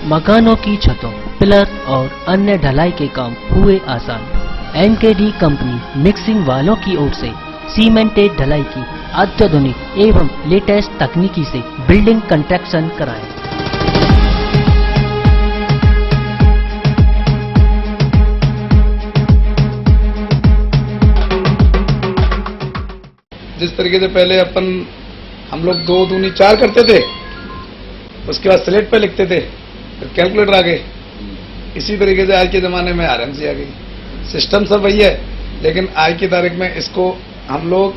मकानों की छतों, पिलर और अन्य ढलाई के काम हुए आसान। एनकेडी कंपनी मिक्सिंग वालों की ओर से सीमेंटेड ढलाई की अत्याधुनिक एवं लेटेस्ट तकनीकी से बिल्डिंग कंस्ट्रक्शन कराएं। जिस तरीके से पहले हम लोग 2 दूनी 4 करते थे, उसके बाद स्लेट पे लिखते थे, फिर कैलकुलेटर आ गए। इसी तरीके से आज के ज़माने में आरएमसी आ गई। सिस्टम सब वही है, लेकिन आज की तारीख में इसको हम लोग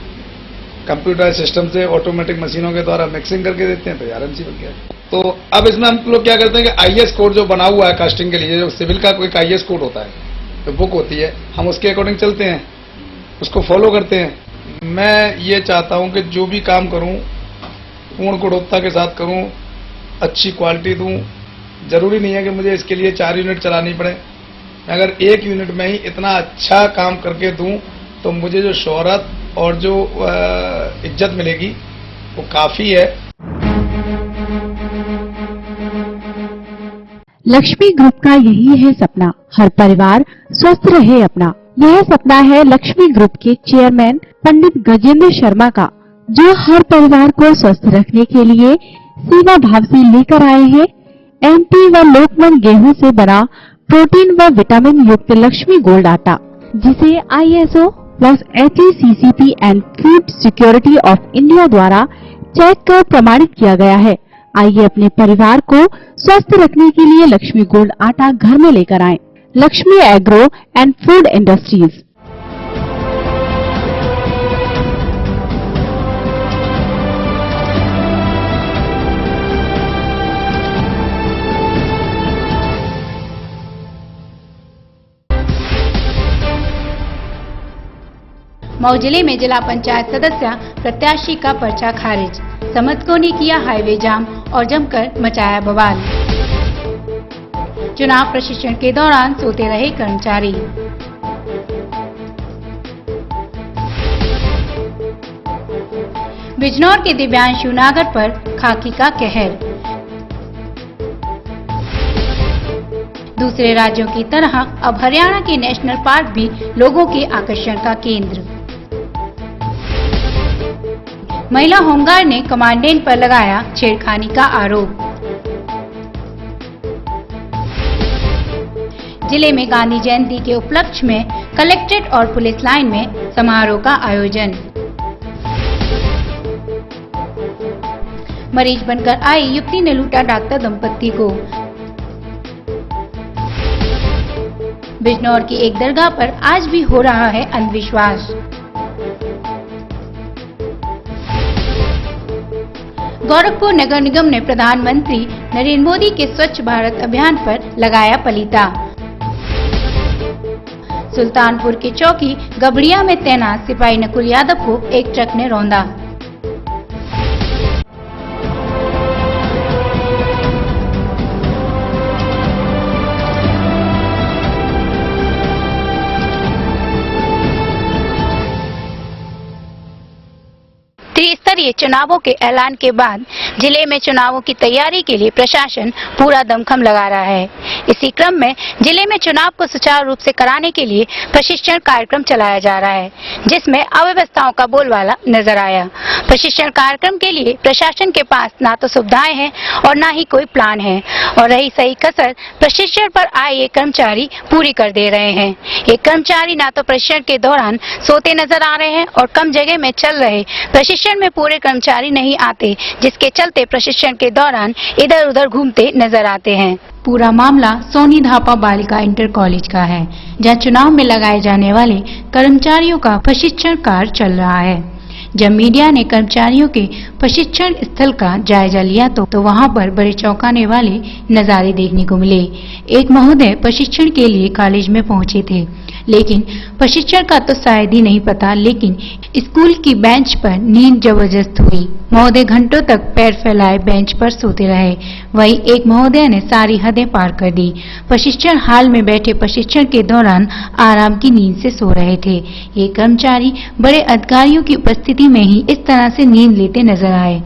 कंप्यूटर सिस्टम से ऑटोमेटिक मशीनों के द्वारा मिक्सिंग करके देते हैं, तो आरएमसी बन गया। तो अब इसमें हम लोग क्या करते हैं कि आईएस कोड जो बना हुआ है कास्टिंग के लिए, जो सिविल का कोई आईएस कोड होता है, तो बुक होती है, हम उसके अकॉर्डिंग चलते हैं, उसको फॉलो करते हैं। मैं ये चाहता हूं कि जो भी काम करूं पूर्ण गुणवत्ता के साथ करूं, अच्छी क्वालिटी दूं। जरूरी नहीं है कि मुझे इसके लिए 4 यूनिट चलानी पड़े। अगर 1 यूनिट में ही इतना अच्छा काम करके दूं तो मुझे जो शोहरत और जो इज्जत मिलेगी वो काफी है। लक्ष्मी ग्रुप का यही है सपना, हर परिवार स्वस्थ रहे अपना। यह सपना है लक्ष्मी ग्रुप के चेयरमैन पंडित गजेंद्र शर्मा का, जो हर परिवार को स्वस्थ रखने के लिए सेवा भाव से लेकर आए हैं एमपी व लोकमन गेहूं से बना प्रोटीन व विटामिन युक्त लक्ष्मी गोल्ड आटा, जिसे ISO plus HACCP and food security of India द्वारा चेक कर प्रमाणित किया गया है। आइए अपने परिवार को स्वस्थ रखने के लिए लक्ष्मी गोल्ड आटा घर में लेकर आएं। Lakshmi agro and food industries. Mau जिले में जिला पंचायत सदस्य प्रत्याशी का पर्चा खारिज, समर्थकों ने किया हाईवे जाम और जमकर मचाया बवाल। चुनाव प्रशिक्षण के दौरान सोते रहे कर्मचारी। बिजनौर के दिव्यांशु नागर पर खाकी का कहर। दूसरे राज्यों की तरह अब हरियाणा के नेशनल पार्क भी लोगों के आकर्षण का केंद्र। महिला होमगार्ड ने कमांडेंट पर लगाया छेड़खानी का आरोप। जिले में गांधी जयंती के उपलक्ष्य में कलेक्ट्रेट और पुलिस लाइन में समारोह का आयोजन। मरीज बनकर आई युवती ने लूटा डॉक्टर दंपत्ति को। बिजनौर की एक दरगाह पर आज भी हो रहा है अंधविश्वास। गोरखपुर नगर निगम ने प्रधानमंत्री नरेंद्र मोदी के स्वच्छ भारत अभियान पर लगाया पलीता। सुल्तानपुर के चौकी गबड़िया में तैनात सिपाही नकुल यादव को एक ट्रक ने रौंदा। त्रिस्तरीय चुनावों के ऐलान के बाद जिले में चुनावों की तैयारी के लिए प्रशासन पूरा दमखम लगा रहा है। इसी क्रम में जिले में चुनाव को सुचारू रूप से कराने के लिए प्रशिक्षण कार्यक्रम चलाया जा रहा है, जिसमें अव्यवस्थाओं का बोलबाला नजर आया। प्रशिक्षण कार्यक्रम के लिए प्रशासन के पास ना तो सुविधाएं हैं और ना ही कोई प्लान है, और रही सही कसर प्रशिक्षण पर आए ये कर्मचारी पूरी कर दे रहे हैं। ये कर्मचारी ना तो प्रशिक्षण के दौरान सोते नजर आ रहे हैं और कम जगह में चल रहे प्रशिक्षण में पूरे कर्मचारी नहीं आते, जिसके चलते प्रशिक्षण के दौरान इधर उधर घूमते नजर आते हैं। पूरा मामला सोनी धापा बालिका इंटर कॉलेज का है, जहां चुनाव में लगाए जाने वाले कर्मचारियों का प्रशिक्षण कार्य चल रहा है। जब मीडिया ने कर्मचारियों के प्रशिक्षण स्थल का जायजा लिया तो वहां पर बड़े चौंकाने वाले नजारे देखने को मिले। एक महोदय प्रशिक्षण के लिए कॉलेज में पहुंचे थे, लेकिन प्रशिक्षण का तो शायद ही नहीं पता, लेकिन स्कूल की बेंच पर नींद जबरदस्त हुई। महोदय घंटों तक पैर फैलाए बेंच पर सोते रहे। वहीं एक महोदय ने सारी हदें पार कर दी। प्रशिक्षण हाल में बैठे प्रशिक्षण के दौरान आराम की नींद से सो रहे थे। ये कर्मचारी बड़े अधिकारियों की उपस्थिति में ही इस तरह से नींद लेते नजर आए,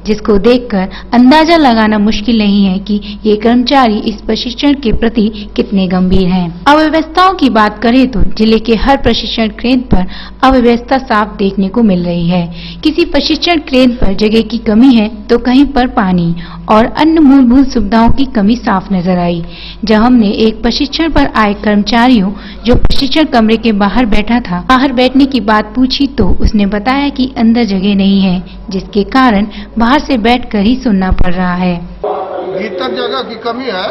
जिसको देखकर अंदाजा लगाना मुश्किल नहीं है कि ये कर्मचारी इस प्रशिक्षण के प्रति कितने गंभीर हैं। अव्यवस्थाओं की बात करें तो जिले के हर प्रशिक्षण केंद्र पर अव्यवस्था साफ देखने को मिल रही है। किसी प्रशिक्षण केंद्र पर जगह की कमी है तो कहीं पर पानी और अन्य मूलभूत सुविधाओं की कमी साफ नजर आई। जब हमने एक प्रशिक्षण पर आए कर्मचारियों जो प्रशिक्षण कमरे के बाहर बैठा था, बाहर बैठने की बात पूछी तो उसने बताया कि अंदर जगह नहीं है, जिसके कारण बाहर से बैठकर ही सुनना पड़ रहा है। भीतर जगह की कमी है,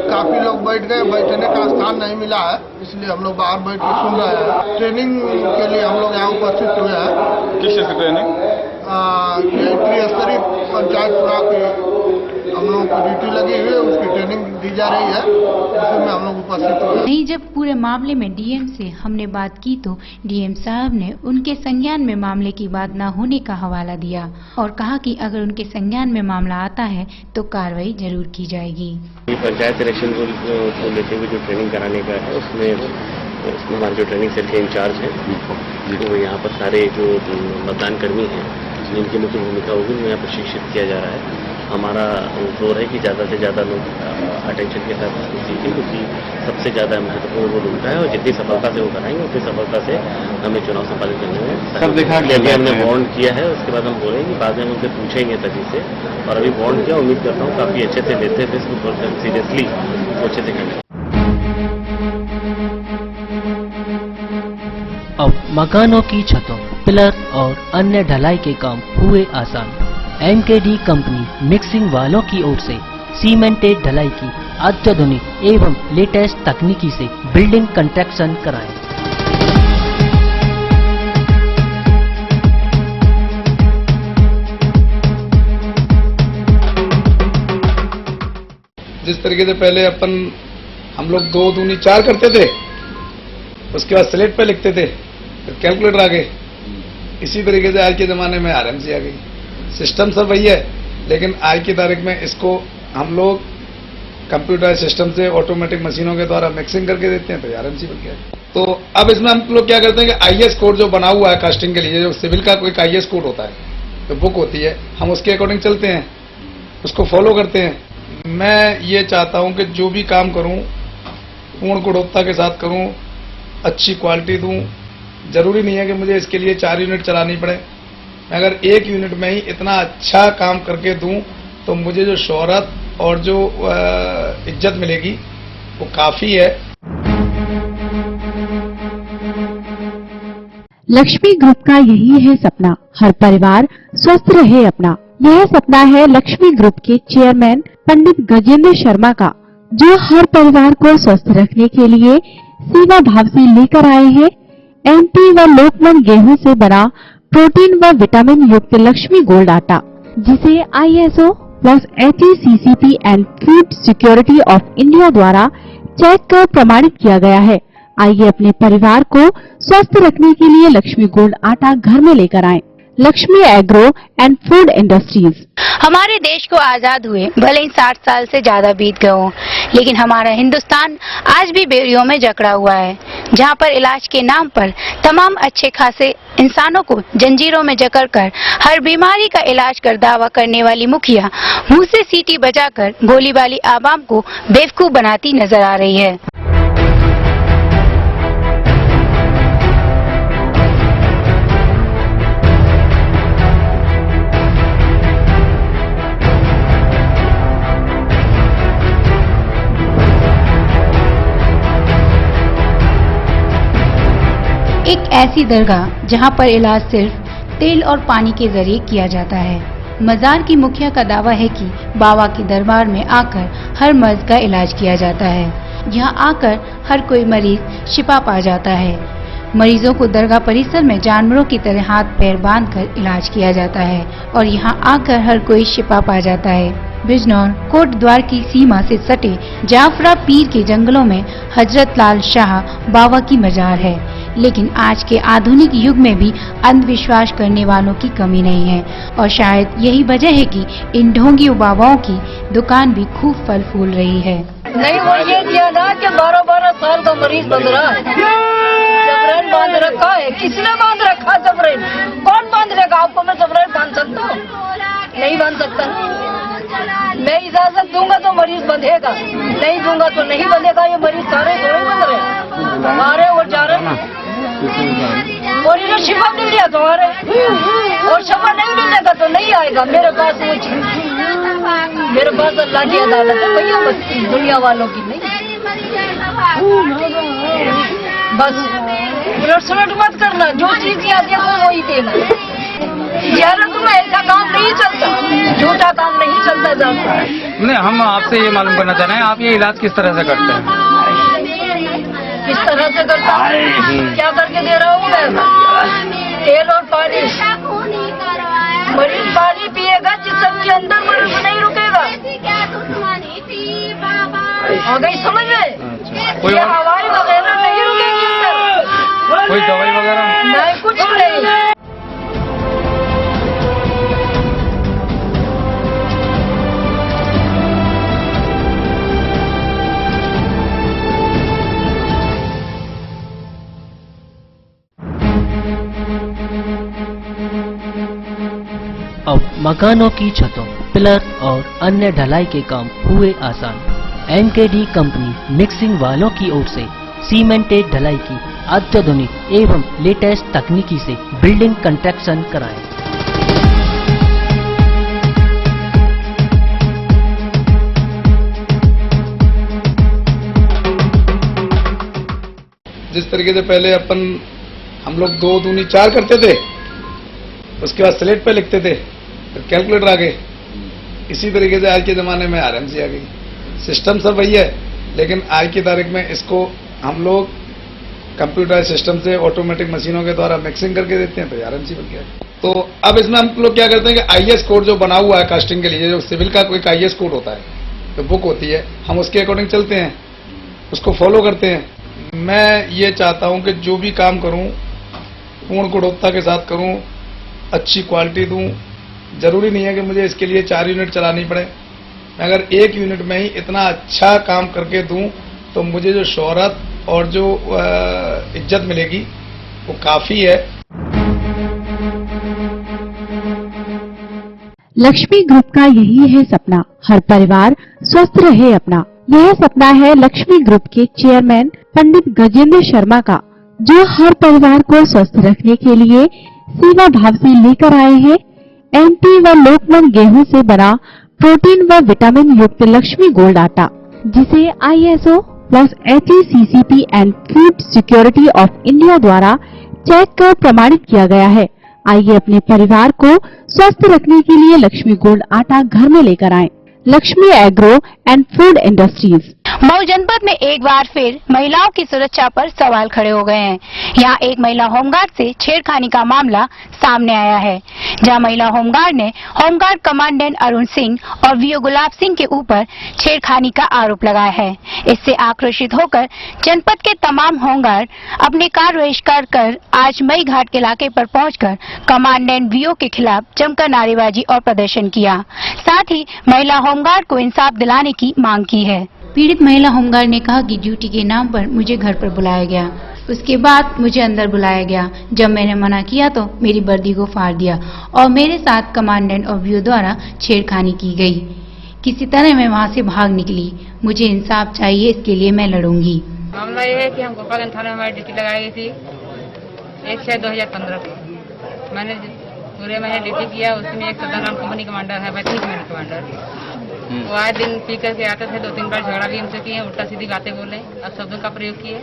काफी लोग बैठ गए, बैठने का स्थान नहीं मिला है, इसलिए हम लोग बाहर बैठ के सुन रहे हैं। ट्रेनिंग के लिए हम लोग यहाँ उपस्थित हुए हैं। किस चीज की ट्रेनिंग? ये त्रिस्तरीय पंचायत चुनाव की हम लोगों को ड्यूटी लगी हुई है, उसकी ट्रेनिंग दी जा रही है, उसमें हम लोग उपस्थित हुए हैं। नहीं, जब पूरे मामले में डीएम से हमने बात की तो डीएम साहब ने उनके संज्ञान में मामले की बात न होने का हवाला दिया और कहा कि अगर उनके संज्ञान में मामला आता है तो कार्रवाई जरूर की जाएगी। पंचायत इलेक्शन को लेते हुए जो ट्रेनिंग कराने का है उसमें हमारे जो ट्रेनिंग सेल के इंचार्ज हैं वो यहाँ पर सारे जो मतदान कर्मी हैं जिनकी मुख्य भूमिका होगी उन्हें यहाँ प्रशिक्षित किया जा रहा है। हमारा जोर है कि ज़्यादा से ज़्यादा लोग अटेंशन के साथ सीखें, क्योंकि सबसे ज़्यादा महत्वपूर्ण रोल उनका है और जितनी सफलता से वो कराएंगे उतनी सफलता से हमें चुनाव संपादित करने में। सर देखा अभी हमने बॉन्ड किया है, उसके बाद हम बोलेंगे, बाद में हम उनसे पूछेंगे तभी से। और अभी बॉन्ड किया, उम्मीद करता हूँ काफ़ी अच्छे से लेते हैं, इसको सीरियसली अच्छे से करेंगे। अब मकानों की छतों, पिलर और अन्य ढलाई के काम हुए आसान। एनकेडी कंपनी मिक्सिंग वालों की ओर से सीमेंटेड ढलाई की अत्याधुनिक एवं लेटेस्ट तकनीकी से बिल्डिंग कंस्ट्रक्शन कराएं। जिस तरीके से पहले हम लोग 2 दूनी 4 करते थे, उसके बाद स्लेट पे लिखते थे, फिर कैलकुलेटर आ गए। इसी तरीके से आज के ज़माने में आरएमसी आ गई। सिस्टम सब वही है, लेकिन आज की तारीख में इसको हम लोग कंप्यूटर सिस्टम से ऑटोमेटिक मशीनों के द्वारा मिक्सिंग करके देते हैं, तो आरएमसी बन गया। तो अब इसमें हम लोग क्या करते हैं कि आईएस कोड जो बना हुआ है कास्टिंग के लिए, जो सिविल का कोई आईएस कोड होता है, तो बुक होती है, हम उसके अकॉर्डिंग चलते हैं, उसको फॉलो करते हैं। मैं ये चाहता हूँ कि जो भी काम करूँ पूर्ण गुणवत्ता के साथ करूँ, अच्छी क्वालिटी दूँ। जरूरी नहीं है कि मुझे इसके लिए 4 यूनिट चलानी पड़े। मैं अगर 1 यूनिट में ही इतना अच्छा काम करके दूं तो मुझे जो शोहरत और जो इज्जत मिलेगी वो काफी है। लक्ष्मी ग्रुप का यही है सपना, हर परिवार स्वस्थ रहे अपना। यह सपना है लक्ष्मी ग्रुप के चेयरमैन पंडित गजेंद्र शर्मा का, जो हर परिवार को स्वस्थ रखने के लिए सेवा भाव से लेकर आए हैं एमपी व लोकमन गेहूं से बना प्रोटीन व विटामिन युक्त लक्ष्मी गोल्ड आटा, जिसे ISO plus HACCP and food security of India द्वारा चेक कर प्रमाणित किया गया है। आइए अपने परिवार को स्वस्थ रखने के लिए लक्ष्मी गोल्ड आटा घर में लेकर आएं। Lakshmi agro and food industries. हमारे देश को आजाद हुए भले ही 60 साल से ज्यादा बीत गए हों, लेकिन हमारा हिंदुस्तान आज भी बेड़ियों में जकड़ा हुआ है, जहां पर इलाज के नाम पर तमाम अच्छे खासे इंसानों को जंजीरों में जकड़कर हर बीमारी का इलाज कर दावा करने वाली मुखिया मुंह से सीटी बजाकर भोली भाली आवाम को बेवकूफ बनाती नजर आ रही है। एक ऐसी दरगाह जहां पर इलाज सिर्फ तेल और पानी के जरिए किया जाता है। मजार की मुखिया का दावा है कि बाबा के दरबार में आकर हर मर्ज का इलाज किया जाता है। यहाँ आकर हर कोई मरीज शिफा पा जाता है। मरीजों को दरगाह परिसर में जानवरों की तरह हाथ पैर बांधकर इलाज किया जाता है और यहाँ आकर हर कोई शिफा पा जाता है। बिजनौर कोट द्वार की सीमा से सटे जाफरा पीर के जंगलों में हजरत लाल शाह बाबा की मजार है, लेकिन आज के आधुनिक युग में भी अंधविश्वास करने वालों की कमी नहीं है और शायद यही वजह है कि इन ढोंगी बाबाओं की दुकान भी खूब फल फूल रही है। नहीं, वो ये किया ना कि 12-12 साल का मरीज बंद रहा है, जबरन बांध रखा है। किसने बांध रखा जबरन? कौन बांध रखा? आपको मैं जबरन बांध सकता हूँ? सकता। मैं इजाजत दूंगा तो मरीज बंधेगा, नहीं दूंगा तो नहीं बंधेगा। ये मरीज सारे थोड़े बंध रहे, आ रहे और जा रहे। और इन्हें शिफा मिल गया तो आ रहे, और शिफा नहीं मिलेगा तो नहीं आएगा। मेरे पास अल्लाह की अदालत है भैया, बस दुनिया वालों की नहीं। बस उलट सुलट मत करना, जो चीज याद है वो वही देना। जियारत में ऐसा काम नहीं चलता, झूठा काम नहीं चलता जाता। नहीं, हम आपसे ये मालूम करना चाह रहे हैं, आप ये इलाज किस तरह से करते हैं? किस तरह से करता हूँ? क्या करके दे रहा हूँ मैं? तेल और पानी। मरीज पानी पिएगा जिसम के अंदर, मरीज नहीं रुकेगा। आ गई समझ में? ये हवाई वगैरह नहीं रुकेगी अंदर। कोई दवाई वगैरह नहीं, कुछ नहीं। अब मकानों की छतों, पिलर और अन्य ढलाई के काम हुए आसान। एनकेडी कंपनी मिक्सिंग वालों की ओर से सीमेंटेड ढलाई की अत्याधुनिक एवं लेटेस्ट तकनीकी से बिल्डिंग कंस्ट्रक्शन कराएं। जिस तरीके से पहले हम लोग 2 दूनी 4 करते थे, उसके बाद स्लेट पे लिखते थे, फिर कैलकुलेटर आ गए। इसी तरीके से आज के ज़माने में आरएमसी आ गई। सिस्टम सब वही है, लेकिन आज की तारीख में इसको हम लोग कंप्यूटर सिस्टम से ऑटोमेटिक मशीनों के द्वारा मिक्सिंग करके देते हैं, तो आरएमसी बन गया। तो अब इसमें हम लोग क्या करते हैं कि आईएस कोड जो बना हुआ है कास्टिंग के लिए, जो सिविल का कोई आईएस कोड होता है, जो बुक होती है, हम उसके अकॉर्डिंग चलते हैं, उसको फॉलो करते हैं। मैं ये चाहता हूँ कि जो भी काम करूँ पूर्ण गुणवत्ता के साथ करूँ, अच्छी क्वालिटी दूं। जरूरी नहीं है कि मुझे इसके लिए 4 यूनिट चलानी पड़े। मैं अगर 1 यूनिट में ही इतना अच्छा काम करके दूं तो मुझे जो शोहरत और जो इज्जत मिलेगी वो काफी है। लक्ष्मी ग्रुप का यही है सपना, हर परिवार स्वस्थ रहे अपना। यह सपना है लक्ष्मी ग्रुप के चेयरमैन पंडित गजेंद्र शर्मा का, जो हर परिवार को स्वस्थ रखने के लिए सेवा भाव से लेकर आए हैं एमपी व लोकमन गेहूं से बना प्रोटीन व विटामिन युक्त लक्ष्मी गोल्ड आटा, जिसे ISO plus HACCP and food security of India द्वारा चेक कर प्रमाणित किया गया है। आइए अपने परिवार को स्वस्थ रखने के लिए लक्ष्मी गोल्ड आटा घर में लेकर आएं। Lakshmi agro and food industries. Mau जनपद में एक बार फिर महिलाओं की सुरक्षा पर सवाल खड़े हो गए हैं। यहाँ एक महिला होमगार्ड से छेड़खानी का मामला सामने आया है, जहाँ महिला होमगार्ड ने होमगार्ड कमांडेंट अरुण सिंह और वीओ गुलाब सिंह के ऊपर छेड़खानी का आरोप लगाया है। इससे आक्रोशित होकर जनपद के तमाम होमगार्ड अपने कार्य बहिष्कार कर आज मई घाट के इलाके पर पहुंचकर कमांडेंट वीओ के खिलाफ जमकर नारेबाजी और प्रदर्शन किया। साथ ही महिला होमगार्ड को इंसाफ दिलाने की मांग की है। पीड़ित महिला होमगार्ड ने कहा कि ड्यूटी के नाम पर मुझे घर पर बुलाया गया, उसके बाद मुझे अंदर बुलाया गया। जब मैंने मना किया तो मेरी वर्दी को फाड़ दिया और मेरे साथ कमांडेंट और वीओ द्वारा छेड़खानी की गई। किसी तरह मैं वहां से भाग निकली। मुझे इंसाफ चाहिए, इसके लिए मैं लड़ूंगी। मामला ये है कि हम गोपालगंज थाने में हमारी ड्यूटी लगाई गई थी 1/6/2015 को। मैंने पूरे महीने ड्यूटी किया। उसमें एक सदन कंपनी कमांडर है, वैतनिक मैन कमांडर, वो आए दिन पी करके आते थे। 2-3 बार झगड़ा भी हमसे किए, उल्टा सीधी बातें बोले और शब्दों का प्रयोग किए।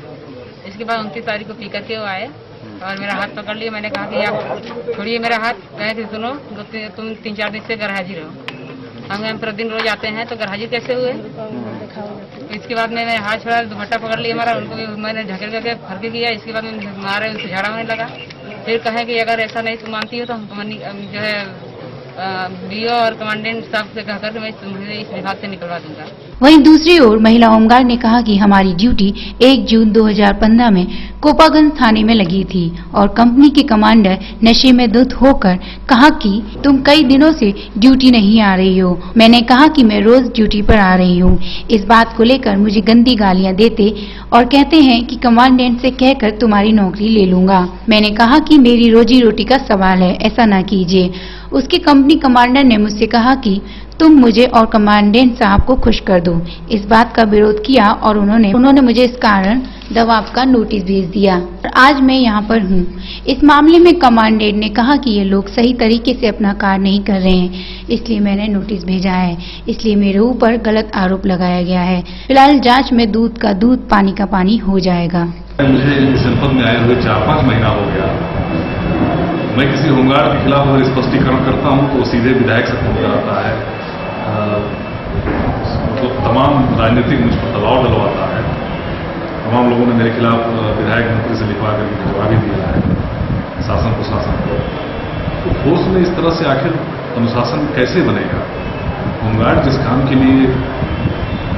इसके बाद 29 तारीख को पी करके वो आए और मेरा हाथ पकड़ लिया। मैंने कहा कि आप छोड़िए मेरा हाथ। कहे कि सुनो, तुम 3-4 दिन से घर हाजिर हो। हम प्रतिदिन रोज आते हैं, तो घर हाजिर कैसे हुए? तो इसके बाद मैंने हाथ छोड़ा, दुपट्टा पकड़ लिया हमारा, उनको भी मैंने झकड़ करके फर्क किया। इसके बाद मैं मारे, उनसे झगड़ा होने लगा। फिर कहे कि अगर ऐसा नहीं मानती हो तो हम जो है बीओ और कमांडेंट साहब से कहकर मैं तुम्हें इस विभाग से निकलवा दूंगा। वहीं दूसरी ओर महिला होमगार्ड ने कहा कि हमारी ड्यूटी 1 जून 2015 में कोपागंज थाने में लगी थी और कंपनी के कमांडर नशे में धुत होकर कहा कि तुम कई दिनों से ड्यूटी नहीं आ रही हो। मैंने कहा कि मैं रोज ड्यूटी पर आ रही हूँ। इस बात को लेकर मुझे गंदी गालियाँ देते और कहते हैं कि कमांडेंट से कहकर तुम्हारी नौकरी ले लूंगा। मैंने कहा कि मेरी रोजी रोटी का सवाल है, ऐसा ना कीजिए। उसके कंपनी कमांडर ने मुझसे कहा कि तुम मुझे और कमांडेंट साहब को खुश कर दो। इस बात का विरोध किया और उन्होंने मुझे इस कारण दबाव का नोटिस भेज दिया और आज मैं यहाँ पर हूँ। इस मामले में कमांडेंट ने कहा कि ये लोग सही तरीके से अपना कार्य नहीं कर रहे हैं, इसलिए मैंने नोटिस भेजा है। इसलिए मेरे ऊपर गलत आरोप लगाया गया है। फिलहाल जांच में दूध का दूध पानी का पानी हो जाएगा। मुझे इस जनपद में आए हुए 4-5 महीना हो गया। मैं किसी होमगार्ड के खिलाफ अगर स्पष्टीकरण करता हूं तो सीधे विधायक से फोन कराता है, मतलब तमाम राजनीतिक मुझ पर दबाव डलवाता है। तमाम लोगों ने मेरे खिलाफ विधायक मंत्री से लिखवा कर जवाब भी दिया है शासन प्रशासन को। तो ठोस में इस तरह से आखिर अनुशासन कैसे बनेगा? होमगार्ड जिस काम के लिए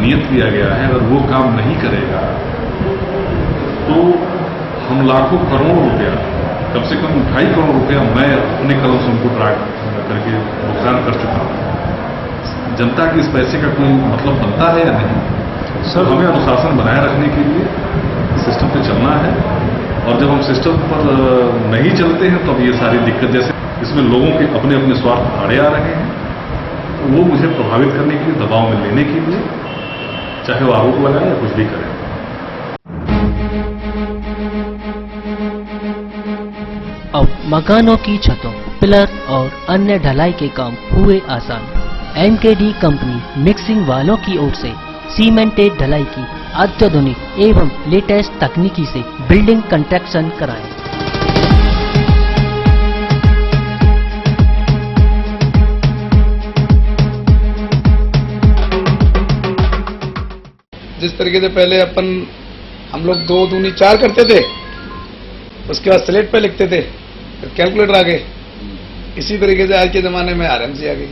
नियत किया गया है अगर वो काम नहीं करेगा तो हम लाखों करोड़ों रुपया, कम से कम 2.5 करोड़ रुपया मैं अपने कदम से उनको ड्रा करके भुगतान कर चुका हूँ। जनता की इस पैसे का कोई मतलब बनता है या नहीं? सर, हमें अनुशासन बनाए रखने के लिए सिस्टम पे चलना है और जब हम सिस्टम पर नहीं चलते हैं तो अब ये सारी दिक्कत, जैसे इसमें लोगों के अपने अपने स्वार्थ आड़े आ रहे हैं, तो वो मुझे प्रभावित करने के लिए, दबाव में लेने के लिए, चाहे वो आरोप लगाए या कुछ भी करें। अब मकानों की छतों, पिलर और अन्य ढलाई के काम हुए आसान। एनकेडी कंपनी मिक्सिंग वालों की ओर से सीमेंटेड ढलाई की अत्याधुनिक एवं लेटेस्ट तकनीकी से बिल्डिंग कंस्ट्रक्शन कराएं। जिस तरीके से पहले हम लोग 2 दूनी 4 करते थे, उसके बाद स्लेट पे लिखते थे, फिर कैलकुलेटर आ गए। इसी तरीके से आज के ज़माने में आरएमसी आ गई।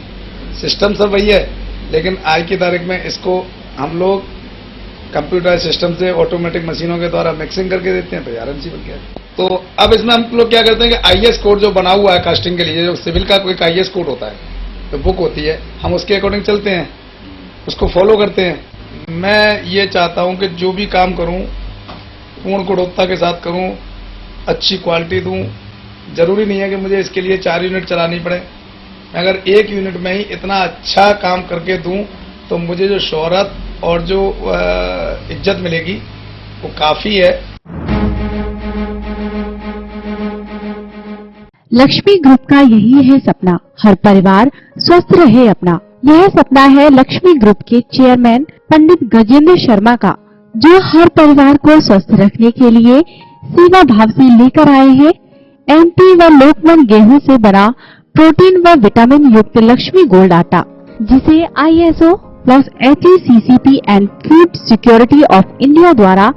सिस्टम सब वही है, लेकिन आज की तारीख में इसको हम लोग कंप्यूटर सिस्टम से ऑटोमेटिक मशीनों के द्वारा मिक्सिंग करके देते हैं, तो आरएमसी बन गया। तो अब इसमें हम लोग क्या करते हैं कि आईएस कोड जो बना हुआ है कास्टिंग के लिए, जो सिविल का कोई आईएस कोड होता है, तो बुक होती है, हम उसके अकॉर्डिंग चलते हैं, उसको फॉलो करते हैं। मैं ये चाहता हूँ कि जो भी काम करूँ पूर्ण गुणवत्ता के साथ करूँ, अच्छी क्वालिटी दूँ। जरूरी नहीं है कि मुझे इसके लिए 4 यूनिट चलानी पड़े। अगर 1 यूनिट में ही इतना अच्छा काम करके दूं तो मुझे जो शोहरत और जो इज्जत मिलेगी वो काफी है। लक्ष्मी ग्रुप का यही है सपना, हर परिवार स्वस्थ रहे अपना। यह सपना है लक्ष्मी ग्रुप के चेयरमैन पंडित गजेंद्र शर्मा का, जो हर परिवार को स्वस्थ रखने के लिए सेवा भाव से लेकर आए हैं एमपी व लोकमन गेहूं से बना प्रोटीन व विटामिन युक्त लक्ष्मी गोल्ड आटा, जिसे ISO plus HACCP and food security of India द्वारा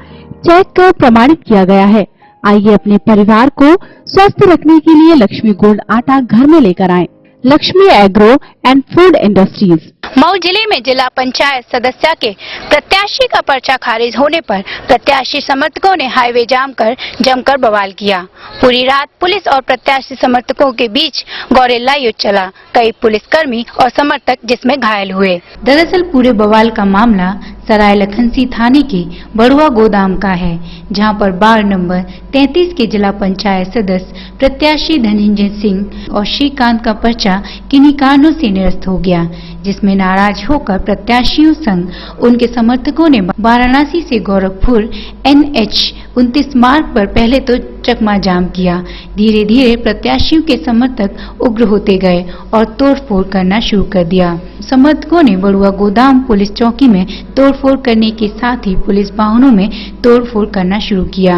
चेक कर प्रमाणित किया गया है। आइए अपने परिवार को स्वस्थ रखने के लिए लक्ष्मी गोल्ड आटा घर में लेकर आएं। Lakshmi agro and food industries. Mau जिले में जिला पंचायत सदस्य के प्रत्याशी का पर्चा खारिज होने पर प्रत्याशी समर्थकों ने हाईवे जाम कर जमकर बवाल किया। पूरी रात पुलिस और प्रत्याशी समर्थकों के बीच गोरिल्ला युद्ध चला। कई पुलिसकर्मी और समर्थक जिसमें घायल हुए। दरअसल पूरे बवाल का मामला सराय लखनसी थाने के बड़ुआ गोदाम का है, जहां पर वार्ड नंबर 33 के जिला पंचायत सदस्य प्रत्याशी धनंजय सिंह और श्रीकांत का पर्चा किन्हीं कारणों से निरस्त हो गया, जिसमें नाराज होकर प्रत्याशियों संग उनके समर्थकों ने वाराणसी से गोरखपुर NH 29 मार्ग पर पहले तो चकमा जाम किया। धीरे धीरे प्रत्याशियों के समर्थक उग्र होते गए और तोड़फोड़ करना शुरू कर दिया। समर्थकों ने बड़ुआ गोदाम पुलिस चौकी में तोड़फोड़ करने के साथ ही पुलिस वाहनों में तोड़फोड़ करना शुरू किया।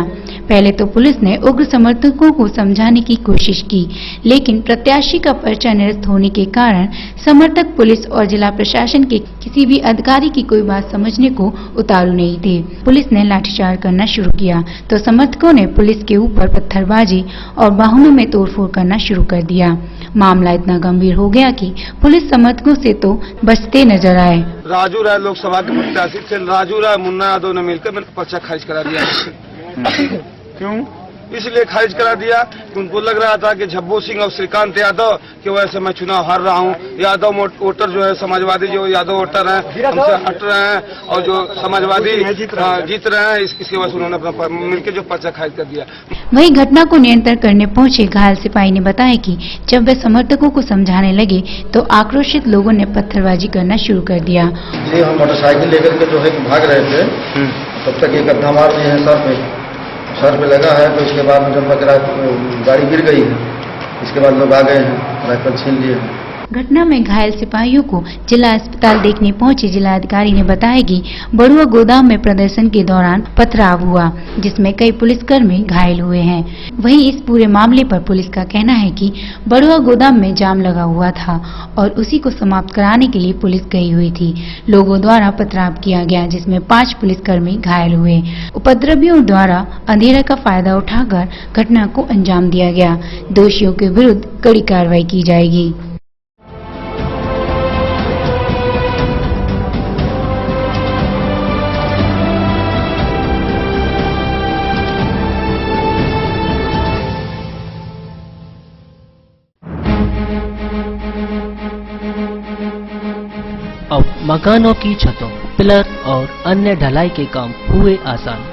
पहले तो पुलिस ने उग्र समर्थकों को समझाने की कोशिश की, लेकिन प्रत्याशी का पर्चा निरस्त होने के कारण समर्थक पुलिस और जिला प्रशासन के किसी भी अधिकारी की कोई बात समझने को उतारू नहीं थे। पुलिस ने लाठीचार्ज करना शुरू किया तो समर्थकों ने पुलिस के ऊपर पत्थरबाजी और वाहनों में तोड़फोड़ करना शुरू कर दिया। मामला इतना गंभीर हो गया कि पुलिस समर्थकों से तो बचते नजर आए। राजू राय लोकसभा के प्रत्याशी से राजू राय मुन्ना यादव ने मिलकर मैंने पर्चा खारिज करा दिया। क्यों? इसलिए खारिज करा दिया कि उनको लग रहा था कि झब्बू सिंह और श्रीकांत यादव की वजह से मैं चुनाव हार रहा हूं। यादव वोटर जो है, समाजवादी जो यादव वोटर हैं, हमसे हट रहे हैं और जो समाजवादी जीत रहे हैं, इसकी वजह से उन्होंने अपना मिलकर जो पर्चा खारिज कर दिया। वहीं घटना को नियंत्रण करने पहुंचे घायल सिपाही ने बताया कि जब वे समर्थकों को समझाने लगे तो आक्रोशित लोगों ने पत्थरबाजी करना शुरू कर दिया। जी हम मोटरसाइकिल लेकर के जो है भाग रहे थे, तब तक एक गड्ढा मार दिए हैं सर पे लगा है। तो इसके बाद जब गाड़ी गिर गई है, इसके बाद लोग आ गए हैं, राइफल छीन लिए हैं। घटना में घायल सिपाहियों को जिला अस्पताल देखने पहुंचे जिलाधिकारी ने बताया कि बड़ुआ गोदाम में प्रदर्शन के दौरान पथराव हुआ, जिसमें कई पुलिसकर्मी घायल हुए हैं। वहीं इस पूरे मामले पर पुलिस का कहना है कि बड़ुआ गोदाम में जाम लगा हुआ था और उसी को समाप्त कराने के लिए पुलिस गई हुई थी। लोगों द्वारा पथराव किया गया, जिसमें 5 पुलिसकर्मी घायल हुए। उपद्रवियों द्वारा अंधेरा का फायदा उठाकर घटना को अंजाम दिया गया। दोषियों के विरुद्ध कड़ी कार्रवाई की जाएगी। अब मकानों की छतों, पिलर और अन्य ढलाई के काम हुए आसान।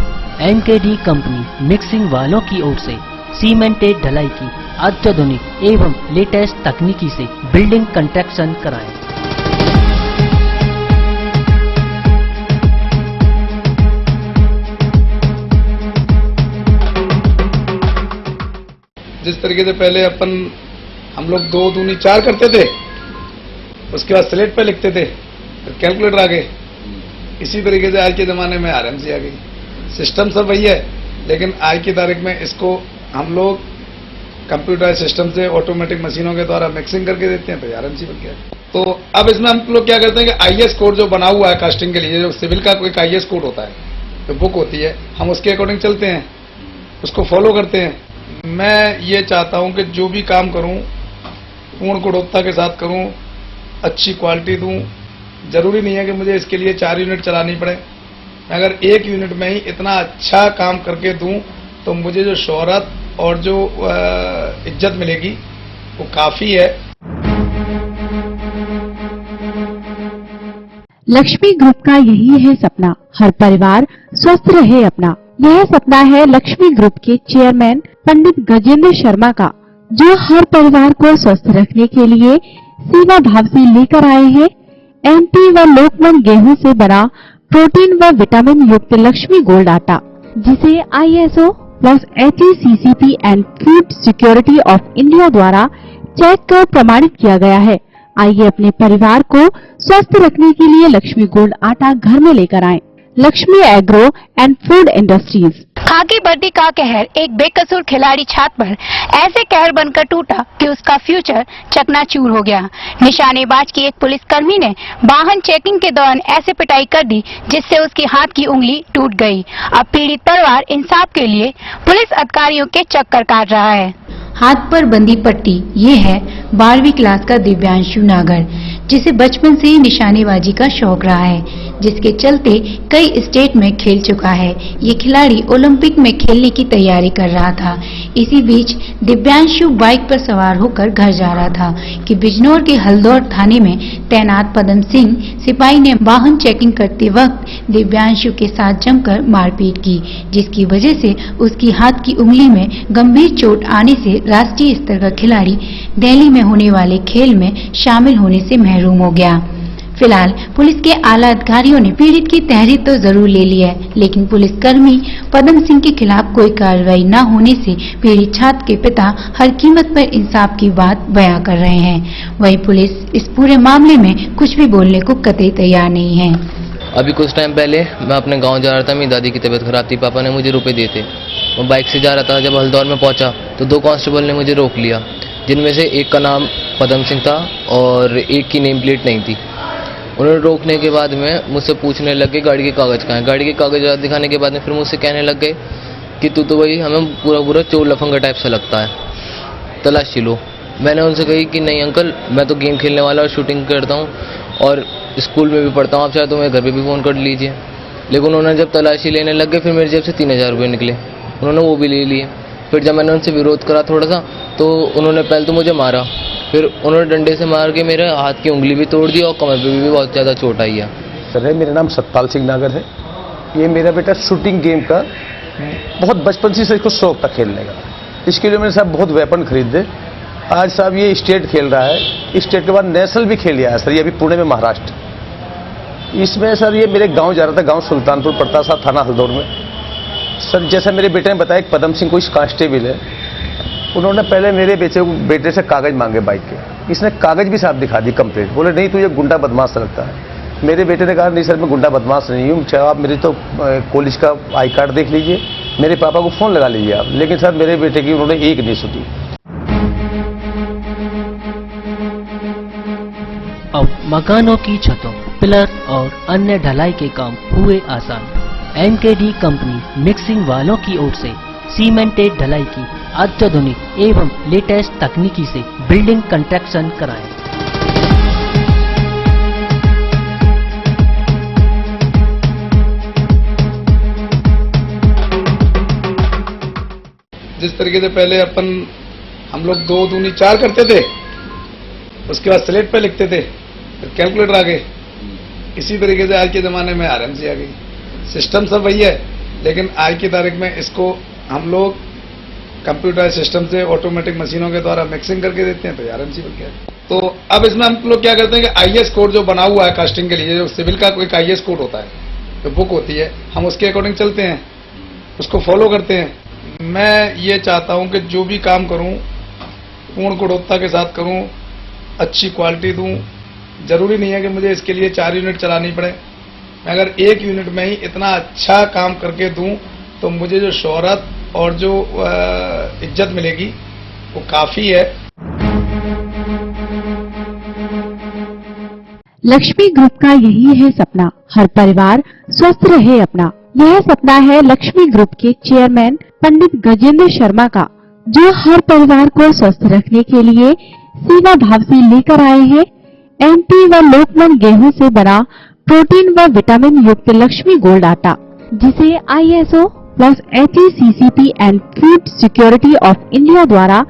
एनकेडी कंपनी मिक्सिंग वालों की ओर से सीमेंटेड ढलाई की अत्याधुनिक एवं लेटेस्ट तकनीकी से बिल्डिंग कंस्ट्रक्शन कराएं। जिस तरीके से पहले हम लोग 2 दूनी 4 करते थे, उसके बाद स्लेट पे लिखते थे, फिर कैलकुलेटर आ गए। इसी तरीके से आज के ज़माने में आरएमसी आ गई। सिस्टम सब वही है, लेकिन आज की तारीख में इसको हम लोग कंप्यूटराइज सिस्टम से ऑटोमेटिक मशीनों के द्वारा मिक्सिंग करके देते हैं, तो आरएमसी बन गया। तो अब इसमें हम लोग क्या करते हैं कि आईएस कोड जो बना हुआ है कास्टिंग के लिए, जो सिविल का कोई आईएस कोड होता है, जो बुक होती है, हम उसके अकॉर्डिंग चलते हैं, उसको फॉलो करते हैं। मैं ये चाहता हूँ कि जो भी काम करूँ पूर्ण गुणवत्ता के साथ करूँ, अच्छी क्वालिटी दूं। जरूरी नहीं है कि मुझे इसके लिए 4 यूनिट चलानी पड़े। मैं अगर 1 यूनिट में ही इतना अच्छा काम करके दूं तो मुझे जो शोहरत और जो इज्जत मिलेगी वो काफी है। लक्ष्मी ग्रुप का यही है सपना, हर परिवार स्वस्थ रहे अपना। यह सपना है लक्ष्मी ग्रुप के चेयरमैन पंडित गजेंद्र शर्मा का, जो हर परिवार को स्वस्थ रखने के लिए सेवा भाव से लेकर आए हैं एमपी व लोकमन गेहूं से बना प्रोटीन व विटामिन युक्त लक्ष्मी गोल्ड आटा, जिसे ISO plus HACCP and food security of India द्वारा चेक कर प्रमाणित किया गया है। आइए अपने परिवार को स्वस्थ रखने के लिए लक्ष्मी गोल्ड आटा घर में लेकर आएं। Lakshmi agro and food industries. खाकी वर्दी का कहर एक बेकसूर खिलाड़ी छात्र पर ऐसे कहर बनकर टूटा कि उसका फ्यूचर चकनाचूर हो गया। निशानेबाज की एक पुलिसकर्मी ने वाहन चेकिंग के दौरान ऐसे पिटाई कर दी जिससे उसके हाथ की उंगली टूट गई। अब पीड़ित परिवार इंसाफ के लिए पुलिस अधिकारियों के चक्कर काट रहा है। हाथ पर बंदी पट्टी, ये है 12वीं क्लास का दिव्यांशु नागर, जिसे बचपन से ही निशानेबाजी का शौक रहा है, जिसके चलते कई स्टेट में खेल चुका है। ये खिलाड़ी ओलंपिक में खेलने की तैयारी कर रहा था। इसी बीच दिव्यांशु बाइक पर सवार होकर घर जा रहा था कि बिजनौर के हल्दौर थाने में तैनात पदम सिंह सिपाही ने वाहन चेकिंग करते वक्त दिव्यांशु के साथ जमकर मारपीट की, जिसकी वजह से उसकी हाथ की उंगली में गंभीर चोट आने से राष्ट्रीय स्तर का खिलाड़ी दिल्ली में होने वाले खेल में शामिल होने से महरूम हो गया। फिलहाल पुलिस के आला अधिकारियों ने पीड़ित की तहरीर तो जरूर ले ली है, लेकिन पुलिसकर्मी पदम सिंह के खिलाफ कोई कार्रवाई न होने से पीड़ित छात्र के पिता हर कीमत पर इंसाफ की बात बयां कर रहे हैं। वहीं पुलिस इस पूरे मामले में कुछ भी बोलने को कतई तैयार नहीं है। अभी कुछ टाइम पहले मैं अपने गाँव जा रहा था, मेरी दादी की तबीयत खराब थी, पापा ने मुझे रुपए दिए थे। मैं बाइक से जा रहा था, जब हल्दौर में पहुंचा तो 2 कांस्टेबल ने मुझे रोक लिया, जिनमें से एक का नाम पदम सिंह था और एक की नेम प्लेट नहीं थी। उन्होंने रोकने के बाद में मुझसे पूछने लग गए गाड़ी के कागज़ कहाँ हैं। गाड़ी के कागज दिखाने के बाद में फिर मुझसे कहने लग गए कि तू तो वही हमें पूरा चोर लफंगा टाइप से लगता है, तलाशी लो। मैंने उनसे कही कि नहीं अंकल, मैं तो गेम खेलने वाला और शूटिंग करता हूँ और स्कूल में भी पढ़ता हूँ, आप चाहे तो मेरे घर पर भी फ़ोन कर लीजिए। लेकिन उन्होंने जब तलाशी लेने लग गए फिर मेरी जेब से 3000 रुपये निकले, उन्होंने वो भी ले लिए। फिर फिर जब मैंने उनसे विरोध करा थोड़ा सा तो उन्होंने पहले तो मुझे मारा, फिर उन्होंने डंडे से मार के मेरे हाथ की उंगली भी तोड़ दी और कमर पे भी बहुत ज़्यादा चोट आई है। सर मेरा नाम सतपाल सिंह नागर है। ये मेरा बेटा शूटिंग गेम का बहुत बचपन से इसको शौक था खेलने का। इसके लिए मैंने साहब बहुत वेपन खरीदे। आज साहब ये स्टेट खेल रहा है, स्टेट के बाद नेशनल भी खेल लिया है सर, ये अभी पुणे में महाराष्ट्र। इसमें सर ये मेरे गांव जा रहा था, गांव सुल्तानपुर पड़ता साहब, थाना हल्दौर में। सर जैसा मेरे बेटे ने बताया, एक पदम सिंह कोई कांस्टेबल है, उन्होंने पहले मेरे बेटे से कागज मांगे बाइक के। इसने कागज भी साहब दिखा दी कंप्लीट, बोले नहीं तू ये गुंडा बदमाश लगता है। मेरे बेटे ने कहा नहीं सर मैं गुंडा बदमाश नहीं हूँ, चाहे आप मेरी तो कॉलेज का आई कार्ड देख लीजिए, मेरे पापा को फ़ोन लगा लीजिए आप। लेकिन सर मेरे बेटे की उन्होंने एक नहीं सुनी। अब मकानों की छतों, पिलर और अन्य ढलाई के काम हुए आसान। एनकेडी कंपनी मिक्सिंग वालों की ओर से सीमेंटेड ढलाई की अत्याधुनिक एवं लेटेस्ट तकनीकी से बिल्डिंग कंस्ट्रक्शन कराएं। जिस तरीके से पहले हम लोग 2 दूनी 4 करते थे, उसके बाद स्लेट पे लिखते थे, फिर कैलकुलेटर आ गए। इसी तरीके से आज के ज़माने में आरएमसी आ गई। सिस्टम सब वही है, लेकिन आज की तारीख में इसको हम लोग कंप्यूटर सिस्टम से ऑटोमेटिक मशीनों के द्वारा मिक्सिंग करके देते हैं, तो आरएमसी बन गया। तो अब इसमें हम लोग क्या करते हैं कि आईएस कोड जो बना हुआ है कास्टिंग के लिए, जो सिविल का कोई आईएस कोड होता है, जो बुक होती है, हम उसके अकॉर्डिंग चलते हैं, उसको फॉलो करते हैं। मैं ये चाहता हूं कि जो भी काम करूं पूर्ण गुणवत्ता के साथ करूं, अच्छी क्वालिटी दूं। जरूरी नहीं है कि मुझे इसके लिए 4 यूनिट चलानी पड़े। मैं अगर 1 यूनिट में ही इतना अच्छा काम करके दूं तो मुझे जो शोहरत और जो इज्जत मिलेगी वो काफी है। लक्ष्मी ग्रुप का यही है सपना, हर परिवार स्वस्थ रहे अपना। यह सपना है लक्ष्मी ग्रुप के चेयरमैन पंडित गजेंद्र शर्मा का, जो हर परिवार को स्वस्थ रखने के लिए सेवा भाव से लेकर आए हैं एमपी व लोकमन गेहूं से बना प्रोटीन व विटामिन युक्त लक्ष्मी गोल्ड आटा, जिसे ISO plus HACCP and food security of India द्वारा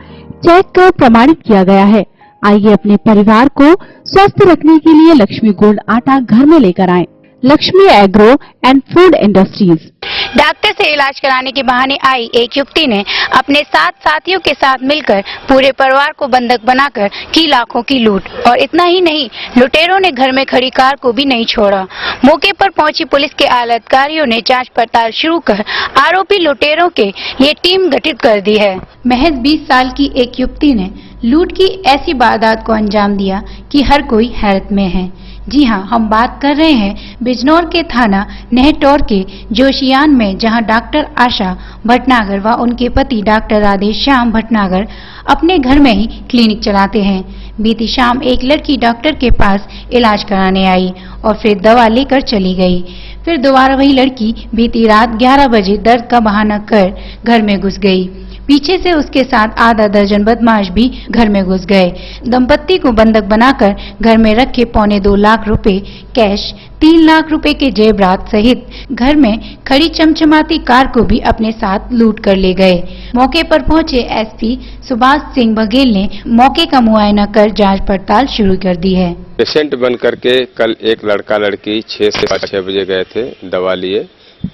चेक कर प्रमाणित किया गया है। आइए अपने परिवार को स्वस्थ रखने के लिए लक्ष्मी गोल्ड आटा घर में लेकर आएं। Lakshmi agro and food industries. Doctor से इलाज कराने के बहाने आई एक युवती ने अपने 7 साथियों के साथ मिलकर पूरे परिवार को बंधक बनाकर की लाखों की लूट। और इतना ही नहीं, लुटेरों ने घर में खड़ी कार को भी नहीं छोड़ा। मौके पर पहुंची पुलिस के आला अधिकारियों ने जांच पड़ताल शुरू कर आरोपी लुटेरों के लिए टीम गठित कर दी है। महज 20 साल की एक युवती ने लूट की ऐसी वारदात को अंजाम दिया कि हर कोई हैरत में है। जी हां, हम बात कर रहे हैं बिजनौर के थाना नेहटौर के जोशियान में, जहां डॉक्टर आशा भटनागर व उनके पति डॉक्टर राधेश्याम भटनागर अपने घर में ही क्लिनिक चलाते हैं। बीती शाम एक लड़की डॉक्टर के पास इलाज कराने आई और फिर दवा लेकर चली गई। फिर दोबारा वही लड़की बीती रात 11 बजे दर्द का बहाना कर घर में घुस गई। पीछे से उसके साथ आधा दर्जन बदमाश भी घर में घुस गए। दंपत्ति को बंधक बनाकर घर में रखे 2.25 लाख रुपए कैश, 3 लाख रुपए के जेवरात सहित घर में खड़ी चमचमाती कार को भी अपने साथ लूट कर ले गए। मौके पर पहुंचे एसपी सुभाष सिंह बघेल ने मौके का मुआयना कर जांच पड़ताल शुरू कर दी है। पेशेंट बन करके कल एक लड़का लड़की 6 से 6 बजे गए थे दवा लिए,